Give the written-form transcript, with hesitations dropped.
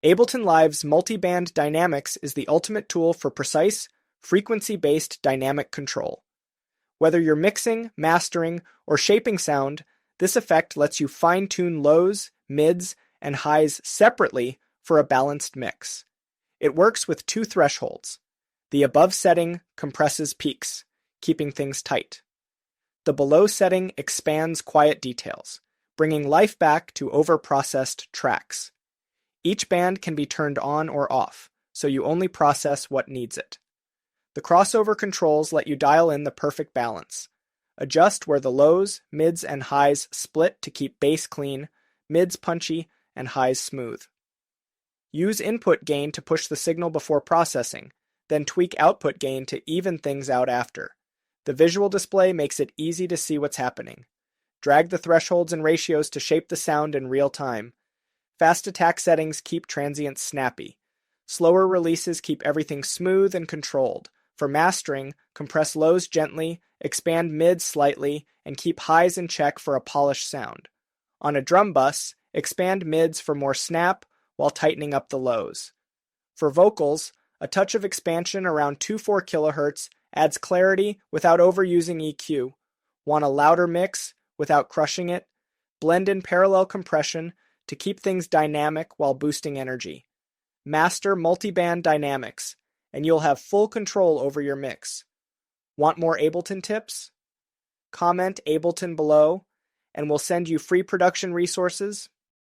Ableton Live's Multiband Dynamics is the ultimate tool for precise, frequency-based dynamic control. Whether you're mixing, mastering, or shaping sound, this effect lets you fine-tune lows, mids, and highs separately for a balanced mix. It works with two thresholds. The above setting compresses peaks, keeping things tight. The below setting expands quiet details, bringing life back to overprocessed tracks. Each band can be turned on or off, so you only process what needs it. The crossover controls let you dial in the perfect balance. Adjust where the lows, mids, and highs split to keep bass clean, mids punchy, and highs smooth. Use input gain to push the signal before processing, then tweak output gain to even things out after. The visual display makes it easy to see what's happening. Drag the thresholds and ratios to shape the sound in real time. Fast attack settings keep transients snappy. Slower releases keep everything smooth and controlled. For mastering, compress lows gently, expand mids slightly, and keep highs in check for a polished sound. On a drum bus, expand mids for more snap while tightening up the lows. For vocals, a touch of expansion around 2.4 kHz adds clarity without overusing EQ. Want a louder mix without crushing it? Blend in parallel compression to keep things dynamic while boosting energy. Master multiband dynamics, and you'll have full control over your mix. Want more Ableton tips? Comment Ableton below, and we'll send you free production resources